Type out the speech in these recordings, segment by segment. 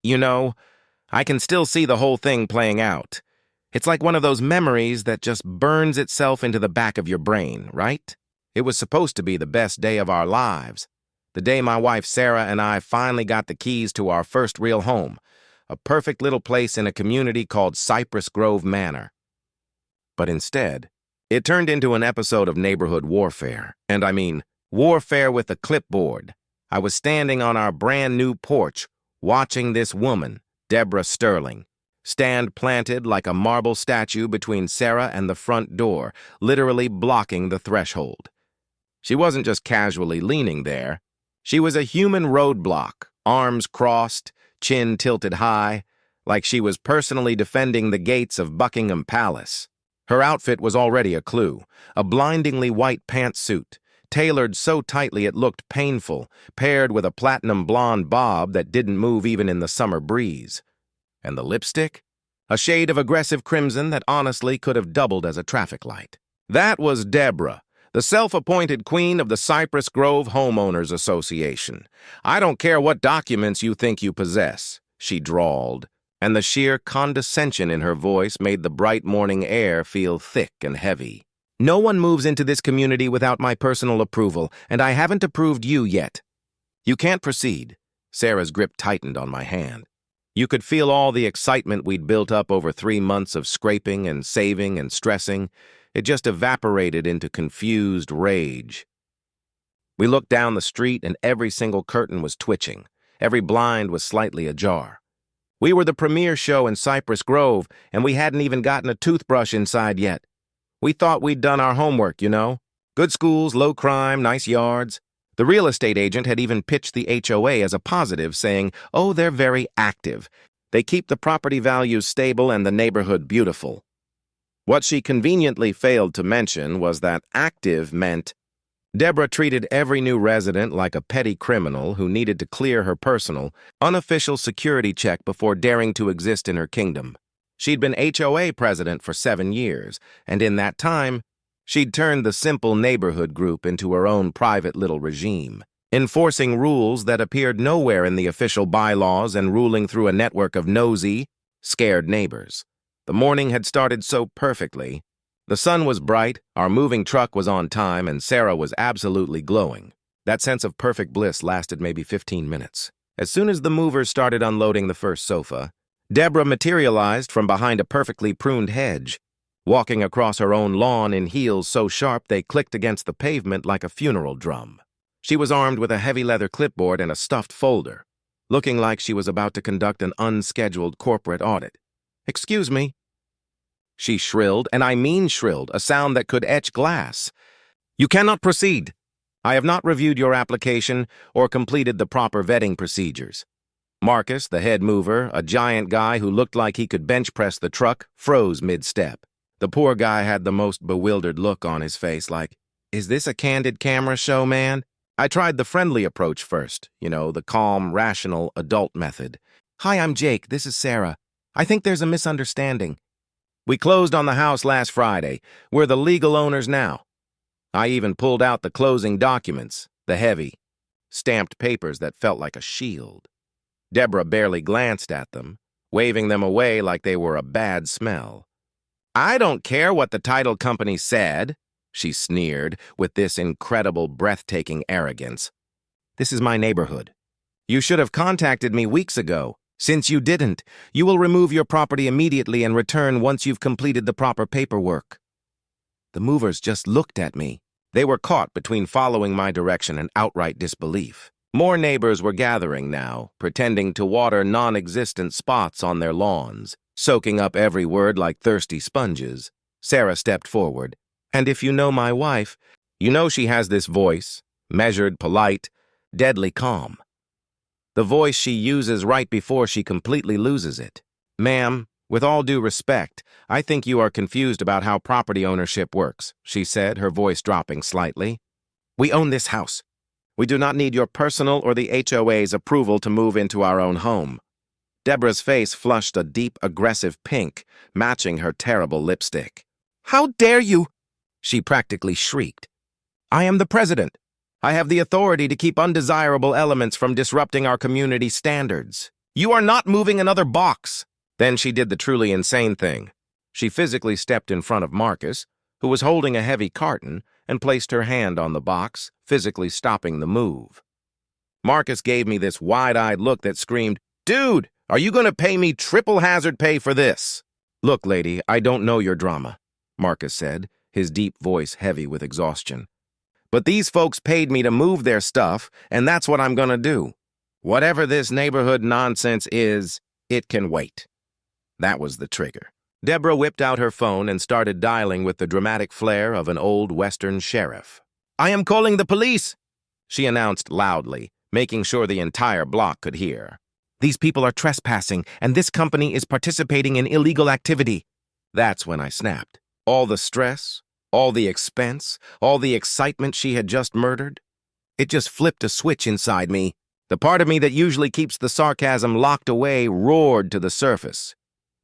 You know, I can still see the whole thing playing out. It's like one of those memories that just burns itself into the back of your brain, right? It was supposed to be the best day of our lives. The day my wife Sarah and I finally got the keys to our first real home, a perfect little place in a community called Cypress Grove Manor. But instead, it turned into an episode of neighborhood warfare. And I mean, warfare with a clipboard. I was standing on our brand new porch, watching this woman, Deborah Sterling, stand planted like a marble statue between Sarah and the front door, literally blocking the threshold. She wasn't just casually leaning there. She was a human roadblock, arms crossed, chin tilted high, like she was personally defending the gates of Buckingham Palace. Her outfit was already a clue, a blindingly white pantsuit, tailored so tightly it looked painful, paired with a platinum blonde bob that didn't move even in the summer breeze. And the lipstick? A shade of aggressive crimson that honestly could have doubled as a traffic light. That was Deborah, the self-appointed queen of the Cypress Grove Homeowners Association. "I don't care what documents you think you possess," she drawled, and the sheer condescension in her voice made the bright morning air feel thick and heavy. "No one moves into this community without my personal approval, and I haven't approved you yet. You can't proceed." Sarah's grip tightened on my hand. You could feel all the excitement we'd built up over 3 months of scraping and saving and stressing. It just evaporated into confused rage. We looked down the street and every single curtain was twitching. Every blind was slightly ajar. We were the premiere show in Cypress Grove, and we hadn't even gotten a toothbrush inside yet. We thought we'd done our homework, you know? Good schools, low crime, nice yards. The real estate agent had even pitched the HOA as a positive, saying, "Oh, they're very active. They keep the property values stable and the neighborhood beautiful." What she conveniently failed to mention was that active meant Deborah treated every new resident like a petty criminal who needed to clear her personal, unofficial security check before daring to exist in her kingdom. She'd been HOA president for 7 years, and in that time, she'd turned the simple neighborhood group into her own private little regime, enforcing rules that appeared nowhere in the official bylaws and ruling through a network of nosy, scared neighbors. The morning had started so perfectly. The sun was bright, our moving truck was on time, and Sarah was absolutely glowing. That sense of perfect bliss lasted maybe 15 minutes. As soon as the movers started unloading the first sofa, Deborah materialized from behind a perfectly pruned hedge, walking across her own lawn in heels so sharp they clicked against the pavement like a funeral drum. She was armed with a heavy leather clipboard and a stuffed folder, looking like she was about to conduct an unscheduled corporate audit. "Excuse me," she shrilled, and I mean shrilled, a sound that could etch glass. "You cannot proceed. I have not reviewed your application or completed the proper vetting procedures." Marcus, the head mover, a giant guy who looked like he could bench press the truck, froze mid-step. The poor guy had the most bewildered look on his face, like, "Is this a candid camera show, man?" I tried the friendly approach first, the calm, rational, adult method. "Hi, I'm Jake. This is Sarah. I think there's a misunderstanding. We closed on the house last Friday. We're the legal owners now." I even pulled out the closing documents, the heavy, stamped papers that felt like a shield. Deborah barely glanced at them, waving them away like they were a bad smell. "I don't care what the title company said," she sneered with this incredible, breathtaking arrogance. "This is my neighborhood. You should have contacted me weeks ago. Since you didn't, you will remove your property immediately and return once you've completed the proper paperwork." The movers just looked at me. They were caught between following my direction and outright disbelief. More neighbors were gathering now, pretending to water non-existent spots on their lawns, soaking up every word like thirsty sponges. Sarah stepped forward. "And if you know my wife, you know she has this voice, measured, polite, deadly calm. The voice she uses right before she completely loses it. Ma'am, with all due respect, I think you are confused about how property ownership works," she said, her voice dropping slightly. "We own this house. We do not need your personal or the HOA's approval to move into our own home." Deborah's face flushed a deep, aggressive pink, matching her terrible lipstick. "How dare you!" she practically shrieked. "I am the president. I have the authority to keep undesirable elements from disrupting our community standards. You are not moving another box. Then she did the truly insane thing. She physically stepped in front of Marcus, who was holding a heavy carton, and placed her hand on the box, physically stopping the move. Marcus gave me this wide-eyed look that screamed, "Dude, are you going to pay me triple hazard pay for this?" "Look, lady, I don't know your drama," Marcus said, his deep voice heavy with exhaustion. "But these folks paid me to move their stuff, and that's what I'm going to do. Whatever this neighborhood nonsense is, it can wait." That was the trigger. Deborah whipped out her phone and started dialing with the dramatic flair of an old Western sheriff. "I am calling the police," she announced loudly, making sure the entire block could hear. "These people are trespassing, and this company is participating in illegal activity." That's when I snapped. All the stress, all the expense, all the excitement she had just murdered. It just flipped a switch inside me. The part of me that usually keeps the sarcasm locked away roared to the surface.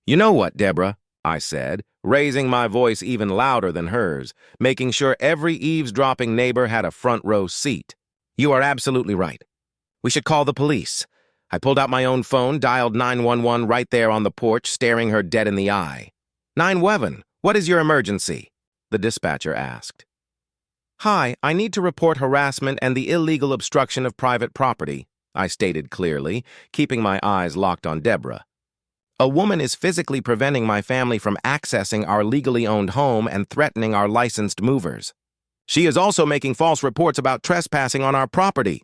"You know what, Deborah?" I said, raising my voice even louder than hers, making sure every eavesdropping neighbor had a front row seat. "You are absolutely right. We should call the police." I pulled out my own phone, dialed 911 right there on the porch, staring her dead in the eye. "911, what is your emergency?" the dispatcher asked. "Hi, I need to report harassment and the illegal obstruction of private property," I stated clearly, keeping my eyes locked on Deborah. "A woman is physically preventing my family from accessing our legally owned home and threatening our licensed movers. She is also making false reports about trespassing on our property."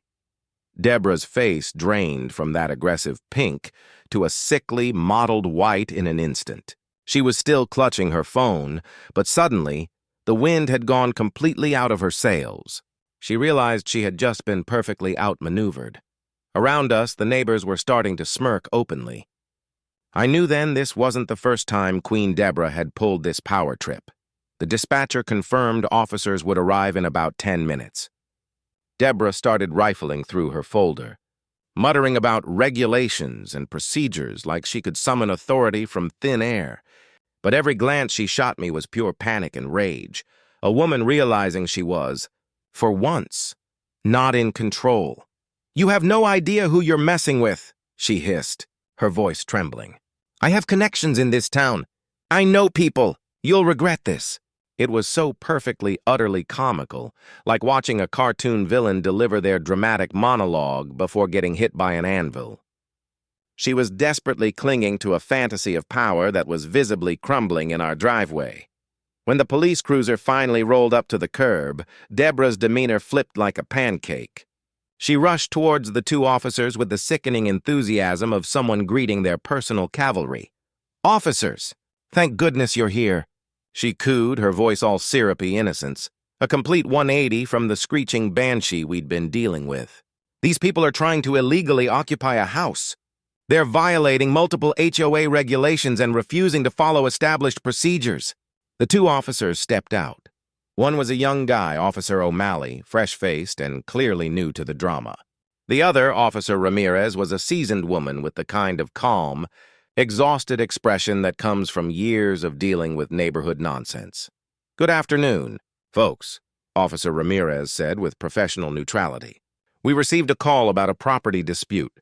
Deborah's face drained from that aggressive pink to a sickly, mottled white in an instant. She was still clutching her phone, but suddenly, the wind had gone completely out of her sails. She realized she had just been perfectly outmaneuvered. Around us, the neighbors were starting to smirk openly. I knew then this wasn't the first time Queen Deborah had pulled this power trip. The dispatcher confirmed officers would arrive in about 10 minutes. Deborah started rifling through her folder, muttering about regulations and procedures like she could summon authority from thin air. But every glance she shot me was pure panic and rage, a woman realizing she was, for once, not in control. "You have no idea who you're messing with," she hissed, her voice trembling. "I have connections in this town. I know people. You'll regret this." It was so perfectly, utterly comical, like watching a cartoon villain deliver their dramatic monologue before getting hit by an anvil. She was desperately clinging to a fantasy of power that was visibly crumbling in our driveway. When the police cruiser finally rolled up to the curb, Deborah's demeanor flipped like a pancake. She rushed towards the two officers with the sickening enthusiasm of someone greeting their personal cavalry. "Officers, thank goodness you're here," she cooed, her voice all syrupy innocence, a complete 180 from the screeching banshee we'd been dealing with. "These people are trying to illegally occupy a house. They're violating multiple HOA regulations and refusing to follow established procedures." The two officers stepped out. One was a young guy, Officer O'Malley, fresh-faced and clearly new to the drama. The other, Officer Ramirez, was a seasoned woman with the kind of calm, exhausted expression that comes from years of dealing with neighborhood nonsense. "Good afternoon, folks," Officer Ramirez said with professional neutrality. "We received a call about a property dispute.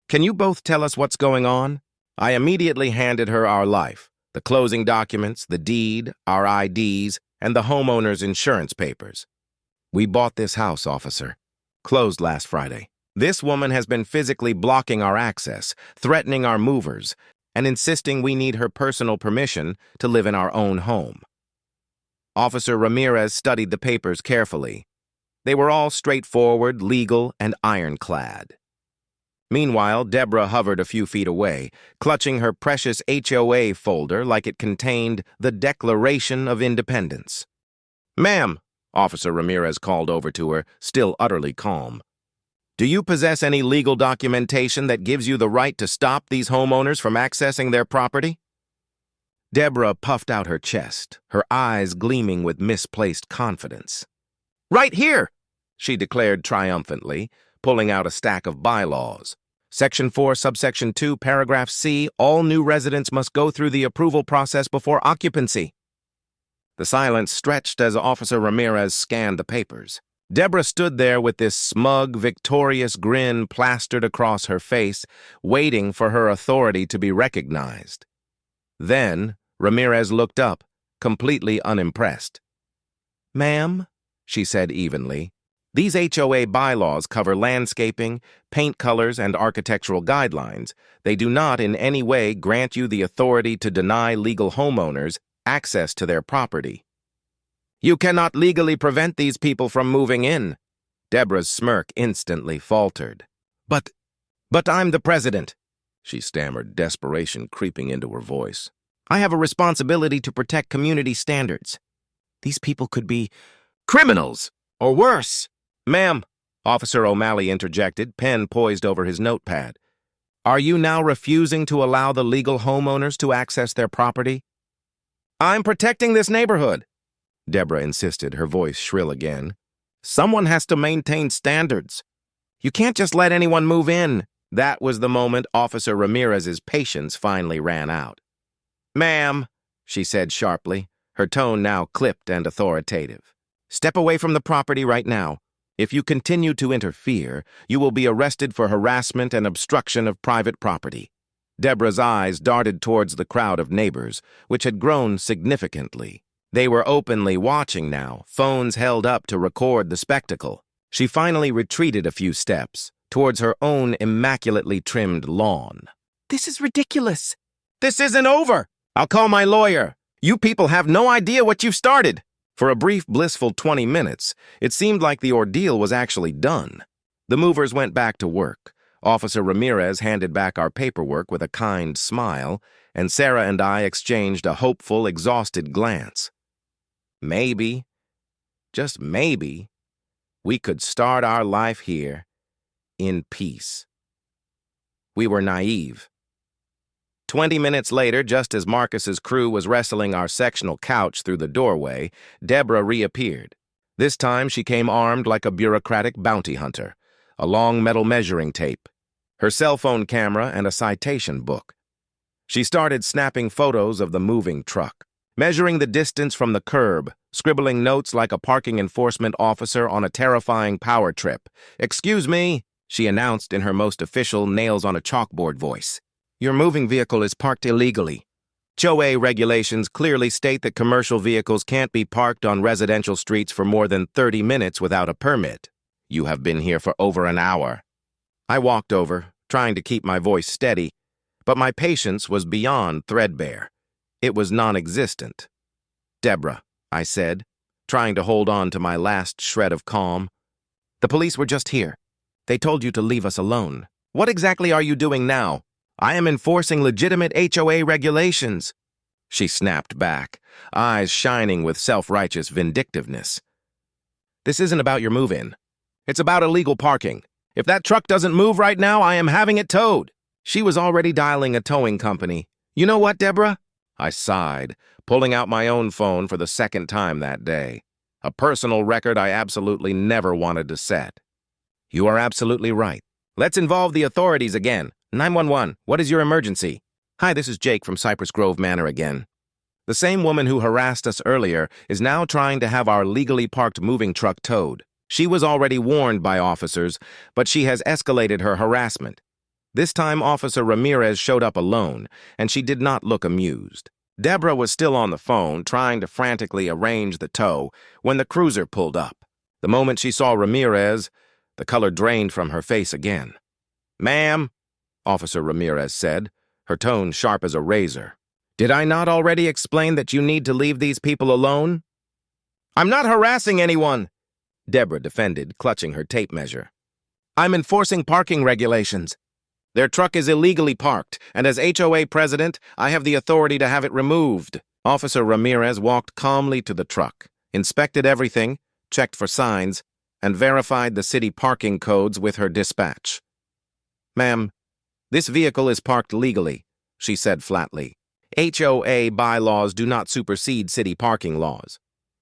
Can you both tell us what's going on?" I immediately handed her our life, the closing documents, the deed, our IDs, and the homeowner's insurance papers. "We bought this house, officer. Closed last Friday. This woman has been physically blocking our access, threatening our movers, and insisting we need her personal permission to live in our own home." Officer Ramirez studied the papers carefully. They were all straightforward, legal, and ironclad. Meanwhile, Deborah hovered a few feet away, clutching her precious HOA folder like it contained the Declaration of Independence. "Ma'am," Officer Ramirez called over to her, still utterly calm, "do you possess any legal documentation that gives you the right to stop these homeowners from accessing their property?" Deborah puffed out her chest, her eyes gleaming with misplaced confidence. "Right here," she declared triumphantly, pulling out a stack of bylaws. "Section 4, subsection 2, paragraph C, all new residents must go through the approval process before occupancy." The silence stretched as Officer Ramirez scanned the papers. Deborah stood there with this smug, victorious grin plastered across her face, waiting for her authority to be recognized. Then, Ramirez looked up, completely unimpressed. "Ma'am," she said evenly, "these HOA bylaws cover landscaping, paint colors, and architectural guidelines. They do not in any way grant you the authority to deny legal homeowners access to their property. You cannot legally prevent these people from moving in." Deborah's smirk instantly faltered. But I'm the president," she stammered, desperation creeping into her voice. "I have a responsibility to protect community standards. These people could be criminals, or worse." "Ma'am," Officer O'Malley interjected, pen poised over his notepad, "are you now refusing to allow the legal homeowners to access their property?" "I'm protecting this neighborhood," Deborah insisted, her voice shrill again. "Someone has to maintain standards. You can't just let anyone move in." That was the moment Officer Ramirez's patience finally ran out. "Ma'am," she said sharply, her tone now clipped and authoritative, "step away from the property right now. If you continue to interfere, you will be arrested for harassment and obstruction of private property." Deborah's eyes darted towards the crowd of neighbors, which had grown significantly. They were openly watching now, phones held up to record the spectacle. She finally retreated a few steps, towards her own immaculately trimmed lawn. "This is ridiculous." "This isn't over. I'll call my lawyer. You people have no idea what you've started." For a brief, blissful 20 minutes, it seemed like the ordeal was actually done. The movers went back to work. Officer Ramirez handed back our paperwork with a kind smile, and Sarah and I exchanged a hopeful, exhausted glance. Maybe, just maybe, we could start our life here in peace. We were naive. 20 minutes later, just as Marcus's crew was wrestling our sectional couch through the doorway, Deborah reappeared. This time she came armed like a bureaucratic bounty hunter, a long metal measuring tape, her cell phone camera, and a citation book. She started snapping photos of the moving truck, measuring the distance from the curb, scribbling notes like a parking enforcement officer on a terrifying power trip. "Excuse me," she announced in her most official, nails-on-a-chalkboard voice. "Your moving vehicle is parked illegally. HOA regulations clearly state that commercial vehicles can't be parked on residential streets for more than 30 minutes without a permit. You have been here for over an hour." I walked over, trying to keep my voice steady, but my patience was beyond threadbare. It was non-existent. "Deborah," I said, trying to hold on to my last shred of calm, "the police were just here. They told you to leave us alone. What exactly are you doing now?" "I am enforcing legitimate HOA regulations," she snapped back, eyes shining with self-righteous vindictiveness. "This isn't about your move-in. It's about illegal parking. If that truck doesn't move right now, I am having it towed." She was already dialing a towing company. "You know what, Deborah?" I sighed, pulling out my own phone for the second time that day. A personal record I absolutely never wanted to set. "You are absolutely right. Let's involve the authorities again. 911, what is your emergency?" "Hi, this is Jake from Cypress Grove Manor again. The same woman who harassed us earlier is now trying to have our legally parked moving truck towed. She was already warned by officers, but she has escalated her harassment. This time, Officer Ramirez showed up alone, and she did not look amused. Deborah was still on the phone, trying to frantically arrange the tow, when the cruiser pulled up. The moment she saw Ramirez, the color drained from her face again. "Ma'am," Officer Ramirez said, her tone sharp as a razor, "did I not already explain that you need to leave these people alone?" "I'm not harassing anyone," Deborah defended, clutching her tape measure. "I'm enforcing parking regulations. Their truck is illegally parked, and as HOA president, I have the authority to have it removed." Officer Ramirez walked calmly to the truck, inspected everything, checked for signs, and verified the city parking codes with her dispatch. "Ma'am, this vehicle is parked legally," she said flatly. "HOA bylaws do not supersede city parking laws.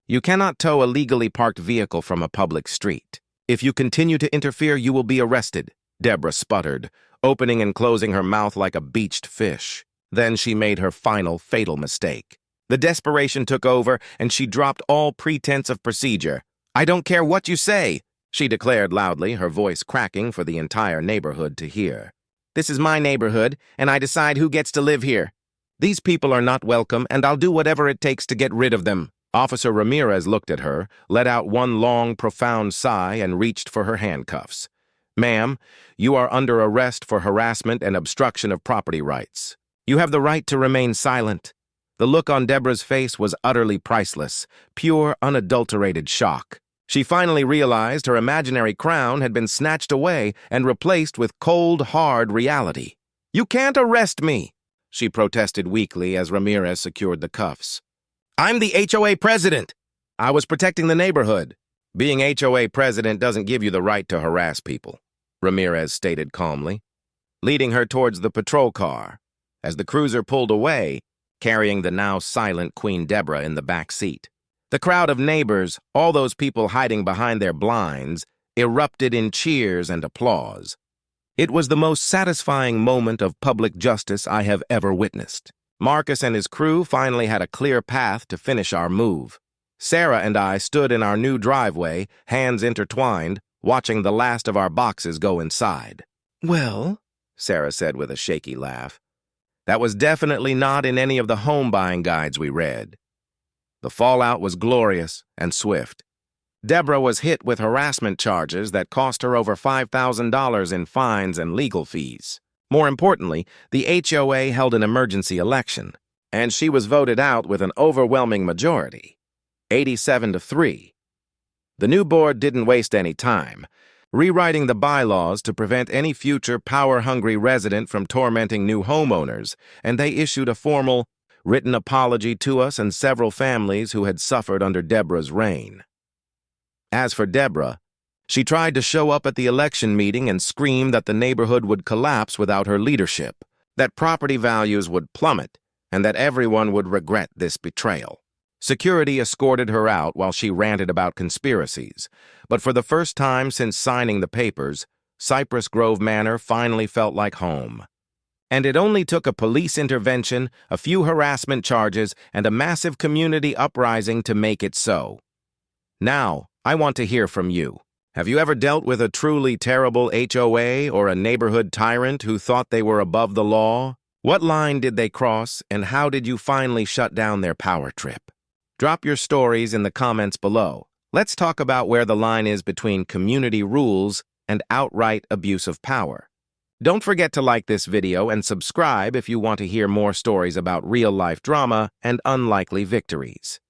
You cannot tow a legally parked vehicle from a public street. If you continue to interfere, you will be arrested," Deborah sputtered, opening and closing her mouth like a beached fish. Then she made her final, fatal mistake. The desperation took over, and she dropped all pretense of procedure. I don't care what you say, she declared loudly, her voice cracking for the entire neighborhood to hear. This is my neighborhood, and I decide who gets to live here. These people are not welcome, and I'll do whatever it takes to get rid of them. Officer Ramirez looked at her, let out one long, profound sigh, and reached for her handcuffs. Ma'am, you are under arrest for harassment and obstruction of property rights. You have the right to remain silent. The look on Deborah's face was utterly priceless, pure, unadulterated shock. She finally realized her imaginary crown had been snatched away and replaced with cold, hard reality. You can't arrest me, she protested weakly as Ramirez secured the cuffs. I'm the HOA president. I was protecting the neighborhood. Being HOA president doesn't give you the right to harass people, Ramirez stated calmly, leading her towards the patrol car. As the cruiser pulled away, carrying the now silent Queen Deborah in the back seat. The crowd of neighbors, all those people hiding behind their blinds, erupted in cheers and applause. It was the most satisfying moment of public justice I have ever witnessed. Marcus and his crew finally had a clear path to finish our move. Sarah and I stood in our new driveway, hands intertwined, watching the last of our boxes go inside. Well, Sarah said with a shaky laugh, that was definitely not in any of the home buying guides we read. The fallout was glorious and swift. Deborah was hit with harassment charges that cost her over $5,000 in fines and legal fees. More importantly, the HOA held an emergency election, and she was voted out with an overwhelming majority, 87-3. The new board didn't waste any time, rewriting the bylaws to prevent any future power-hungry resident from tormenting new homeowners, and they issued a formal, written apology to us and several families who had suffered under Deborah's reign. As for Deborah, she tried to show up at the election meeting and scream that the neighborhood would collapse without her leadership, that property values would plummet, and that everyone would regret this betrayal. Security escorted her out while she ranted about conspiracies, but for the first time since signing the papers, Cypress Grove Manor finally felt like home. And it only took a police intervention, a few harassment charges, and a massive community uprising to make it so. Now, I want to hear from you. Have you ever dealt with a truly terrible HOA or a neighborhood tyrant who thought they were above the law? What line did they cross, and how did you finally shut down their power trip? Drop your stories in the comments below. Let's talk about where the line is between community rules and outright abuse of power. Don't forget to like this video and subscribe if you want to hear more stories about real-life drama and unlikely victories.